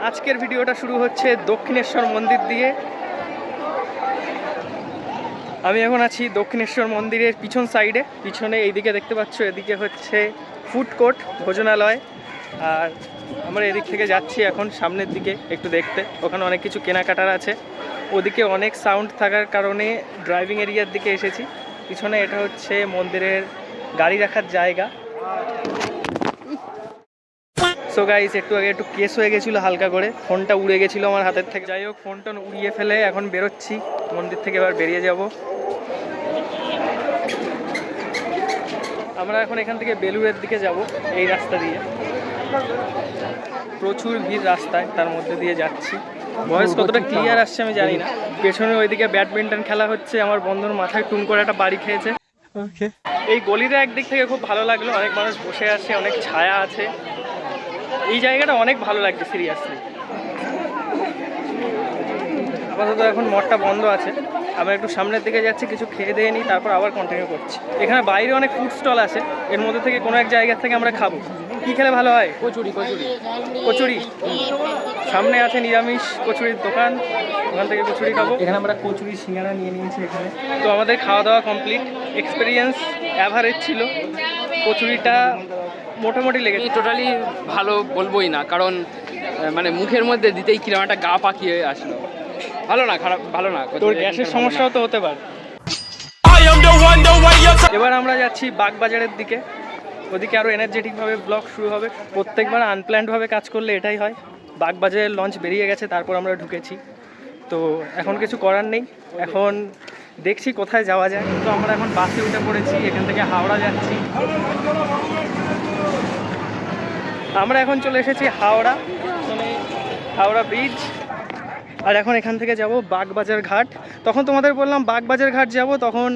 আজকের ভিডিওটা শুরু হচ্ছে দক্ষিণেশ্বর মন্দির দিয়ে। আমি এখন আছি দক্ষিণেশ্বর মন্দিরের পিছন সাইডে। পিছনে এইদিকে দেখতে পাচ্ছ, এদিকে হচ্ছে ফুড কোর্ট, ভোজনালয়। আর আমরা এদিক থেকে যাচ্ছি এখন সামনের দিকে একটু দেখতে। ওখানে অনেক কিছু কেনাকাটার আছে। ওদিকে অনেক সাউন্ড থাকার কারণে ড্রাইভিং এরিয়ার দিকে এসেছি। পিছনে এটা হচ্ছে মন্দিরের গাড়ি রাখার জায়গা। সো গাইস, একটু আগে একটু কেস হয়ে গেছিলো হালকা করে, ফোনটা উড়ে গেছিলো আমার হাতের থেকে। যাই হোক, ফোনটা উড়িয়ে ফেলে এখন বেরোচ্ছি মন্দির থেকে। এবার বেরিয়ে যাব আমরা। এখন এখান থেকে বেলুড়ের দিকে যাব এই রাস্তা দিয়ে। প্রচুর ভিড় রাস্তায়, তার মধ্যে দিয়ে যাচ্ছি। ভয়েস কতটা ক্লিয়ার আসছে আমি জানি না। পেছনে ওইদিকে ব্যাডমিন্টন খেলা হচ্ছে। আমার বন্ধুর মাথায় টুন করে একটা বাড়ি খেয়েছে। এই গলিটা একদিক থেকে খুব ভালো লাগলো, অনেক মানুষ বসে আছে, অনেক ছায়া আছে। এই জায়গাটা অনেক ভালো লাগছে সিরিয়াসলি। আপাতত এখন মঠটা বন্ধ আছে। আমরা একটু সামনের দিকে যাচ্ছি, কিছু খেয়ে দিয়ে নিই, তারপর আবার কন্টিনিউ করছি। এখানে বাইরে অনেক ফুড স্টল আছে, এর মধ্যে থেকে কোনো এক জায়গা থেকে আমরা খাবো। কি খেলে ভালো হয়? কচুরি কচুরি কচুরি। সামনে আছে নিরামিষ কচুরির দোকান, ওখান থেকে কচুরি খাবো। এখানে আমরা কচুরি সিঙ্গারা নিয়ে নিয়েছি এখানে। তো আমাদের খাওয়া দাওয়া কমপ্লিট। এক্সপিরিয়েন্স অ্যাভারেজ ছিল। কচুরিটা মোটামুটি লেগেছে। টোটালি ভালো বলবোই না, কারণ মানে মুখের মধ্যে দিতেই কিরকম একটা গা পাকিয়ে আসলো। ভালো না, খারাপ ভালো না। তোর গ্যাসের সমস্যাও তো হতে পারে। এবার আমরা যাচ্ছি বাগবাজারের দিকে। ওদিকে আরও এনার্জেটিকভাবে ব্লগ শুরু হবে। প্রত্যেকবার আনপ্ল্যান্ডভাবে কাজ করলে এটাই হয়। বাগবাজারের লঞ্চ বেরিয়ে গেছে, তারপর আমরা ঢুকেছি। তো এখন কিছু করার নেই, এখন দেখছি কোথায় যাওয়া যায়। তো আমরা এখন বাসে উঠে পড়েছি, এখান থেকে হাওড়া যাচ্ছি। আমরা এখন চলে এসেছি হাওড়া, মানে হাওড়া ব্রিজ। আর এখন এখান থেকে যাব বাগবাজার ঘাট। তখন তোমাদের বললাম বাগবাজার ঘাট যাব, তখন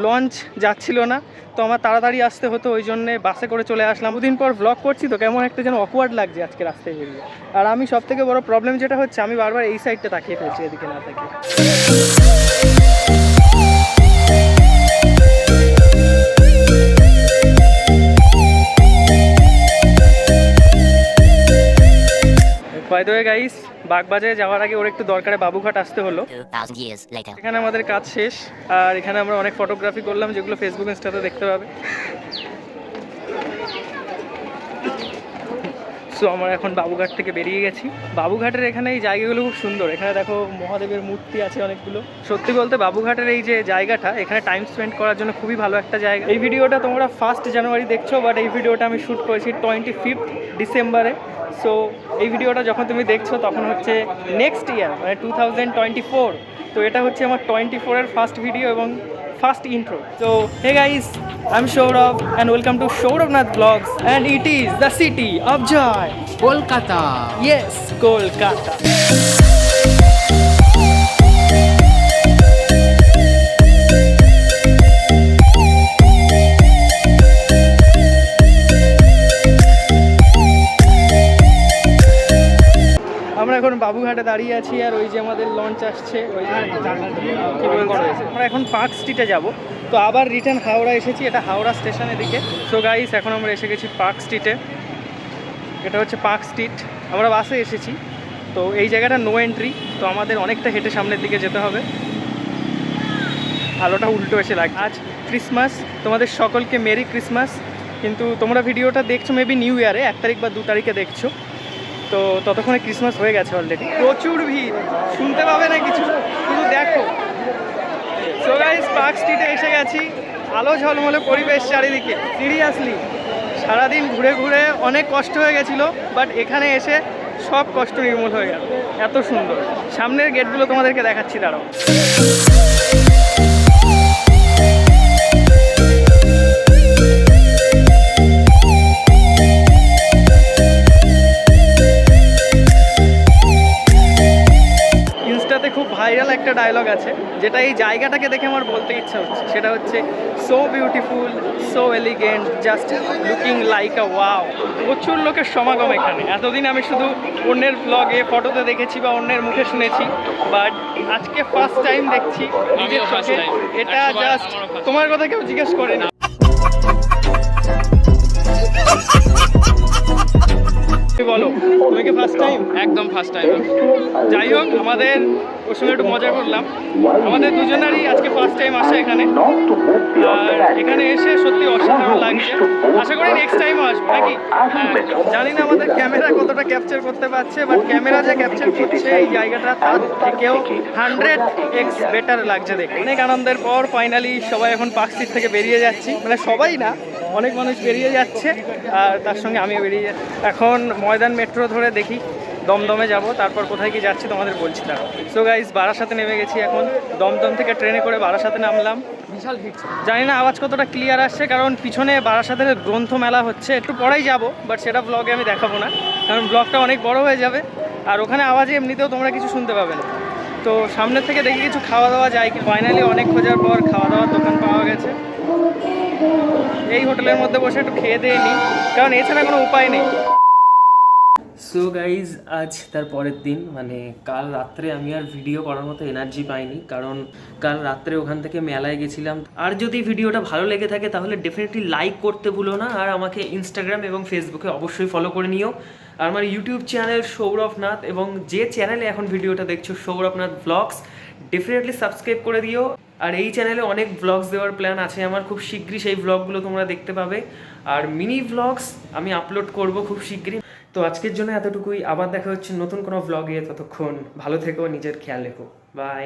লঞ্চ যাচ্ছিল না, তো আমার তাড়াতাড়ি আসতে হতো, ওই জন্যে বাসে করে চলে আসলাম। দুদিন পর ব্লগ করছি তো কেমন একটা যেন অকওয়ার্ড লাগছে আজকে রাস্তায় বেরিয়ে। আর আমি সবথেকে বড় প্রবলেম যেটা হচ্ছে, আমি বারবার এই সাইডটা তাকিয়ে ফেলছি, এদিকে না তাকিয়ে। বাই দ্য ওয়ে গাইস, বাগবাজারে যাওয়ার আগে ওর একটু দরকারে বাবুঘাট আসতে হলো। এখানে আমাদের কাজ শেষ। আর এখানে আমরা অনেক ফটোগ্রাফি করলাম, যেগুলো ফেসবুক ইনস্টাতে দেখতে পাবে। সো আমরা এখন বাবুঘাট থেকে বেরিয়ে গেছি। বাবুঘাটের এখানে এই জায়গাগুলো খুব সুন্দর। এখানে দেখো মহাদেবের মূর্তি আছে অনেকগুলো। সত্যি বলতে বাবুঘাটের এই যে জায়গাটা, এখানে টাইম স্পেন্ড করার জন্য খুবই ভালো একটা জায়গা। এই ভিডিওটা তোমরা 1 জানুয়ারি দেখছো, বাট এই ভিডিওটা আমি শ্যুট করেছি 25 ডিসেম্বরে। সো এই ভিডিওটা যখন তুমি দেখছো তখন হচ্ছে নেক্সট ইয়ার, মানে 2024। তো এটা হচ্ছে আমার 24-এর ফার্স্ট ভিডিও এবং first intro. So hey guys, I'm Shourav and welcome to Shouravnath Vlogs, and it is the city of joy, Kolkata. yes, Kolkata. আমরা এখন বাবুঘাটে দাঁড়িয়ে আছি, আর ওই যে আমাদের লঞ্চ আসছে, ওই যে আমরা এখন পার্ক স্ট্রিটে যাব। তো আবার রিটার্ন হাওড়া এসেছি, এটা হাওড়া স্টেশনের দিকে। সো গাইস, এখন আমরা এসে গেছি পার্ক স্ট্রিটে। এটা হচ্ছে পার্ক স্ট্রিট, আমরা বাসে এসেছি। তো এই জায়গাটা নো এন্ট্রি, তো আমাদের অনেকটা হেঁটে সামনের দিকে যেতে হবে। আলোটা উল্টো এসে লাগে। আজ ক্রিসমাস, তোমাদের সকলকে মেরি ক্রিসমাস। কিন্তু তোমরা ভিডিওটা দেখছো মেবি নিউ ইয়ারে 1 তারিখ বা 2 তারিখে দেখছো, তো ততক্ষণে ক্রিসমাস হয়ে গেছে অলরেডি। প্রচুর ভিড়, শুনতে পাবে না কিছু, শুধু দেখো। সো গাইস, পার্ক স্ট্রিটে এসে গেছি। আলো ঝলমলে পরিবেশ চারিদিকে। সিরিয়াসলি সারাদিন ঘুরে ঘুরে অনেক কষ্ট হয়ে গেছিলো, বাট এখানে এসে সব কষ্ট নির্মূল হয়ে গেল। এত সুন্দর। সামনের গেটগুলো তোমাদেরকে দেখাচ্ছি, দাঁড়াও। খুব ভাইরাল একটা ডায়লগ আছে, যেটা এই জায়গাটাকে দেখে আমার বলতে ইচ্ছা হচ্ছে। সেটা হচ্ছে so beautiful, so elegant, just looking like আ ওয়াও। প্রচুর লোকের সমাগম এখানে। এতদিন আমি শুধু অন্যের ব্লগে, ফটোতে দেখেছি বা অন্যের মুখে শুনেছি, বাট আজকে ফার্স্ট টাইম দেখছি নিজের চোখে। এটা জাস্ট তোমার কথা কেউ জিজ্ঞেস করে না। বলো, তুমি কি ফার্স্ট টাইম? একদম ফার্স্ট টাইম। যাই হোক, আমাদের ওর সঙ্গে একটু মজা করলাম। আমাদের দুজনেরই আজকে ফার্স্ট টাইম আসা এখানে, আর এখানে এসে সত্যি অসাধারণ লাগছে। আশা করি নেক্সট টাইমও আসবো নাকি। জানি না আমাদের ক্যামেরা কতটা ক্যাপচার করতে পারছে, বাট ক্যামেরা যে ক্যাপচার করছে এই জায়গাটা তার থেকেও 100x বেটার লাগছে দেখে। অনেক আনন্দের পর ফাইনালি সবাই এখন পার্ক স্ট্রিট থেকে বেরিয়ে যাচ্ছি, মানে সবাই না, অনেক মানুষ বেরিয়ে যাচ্ছে আর তার সঙ্গে আমিও বেরিয়ে যাচ্ছি। এখন ময়দান মেট্রো ধরে দেখি দমদমে যাব, তারপর কোথায় কি যাচ্ছি তোমাদের বলছি। তারা সো গাইজ বারাসাতে নেমে গেছি এখন, দমদম থেকে ট্রেনে করে বারাসাতে নামলাম। বিশাল ভিড়। জানি না আওয়াজ কতটা ক্লিয়ার আসছে, কারণ পিছনে বারাসাতের গ্রন্থ মেলা হচ্ছে, একটু পরেই যাব, বাট সেটা ব্লগে আমি দেখাবো না, কারণ ব্লগটা অনেক বড় হয়ে যাবে আর ওখানে আওয়াজে এমনিতেও তোমরা কিছু শুনতে পাবে না। তো সামনের থেকে দেখি কিছু খাওয়া দাওয়া যায় কি। ফাইনালি অনেক খোঁজার পর খাওয়া দাওয়ার দোকান পাওয়া গেছে। এই হোটেলের মধ্যে বসে একটু খেয়ে দিয়ে নিই, কারণ এছাড়া কোনো উপায় নেই। সো গাইজ আজ তার পরের দিন, মানে কাল রাত্রে আমি আর ভিডিও করার মতো এনার্জি পাইনি, কারণ কাল রাত্রে ওখান থেকে মেলায় গেছিলাম। আর যদি ভিডিওটা ভালো লেগে থাকে তাহলে ডেফিনেটলি লাইক করতে ভুলো না, আর আমাকে ইনস্টাগ্রাম এবং ফেসবুকে অবশ্যই ফলো করে নিও। আর আমার ইউটিউব চ্যানেল সৌরভনাথ, এবং যে চ্যানেলে এখন ভিডিওটা দেখছো সৌরভনাথ ব্লগস, ডেফিনেটলি সাবস্ক্রাইব করে দিও। আর এই চ্যানেলে অনেক ব্লগস দেওয়ার প্ল্যান আছে আমার, খুব শীঘ্রই সেই ব্লগগুলো তোমরা দেখতে পাবে। আর মিনি ব্লগস আমি আপলোড করব খুব শীঘ্রই। তো আজকের জন্য এতটুকুই, আবার দেখা হচ্ছে নতুন কোনো ব্লগে। ততক্ষণ ভালো থেকো, নিজের খেয়াল রেখো, বাই।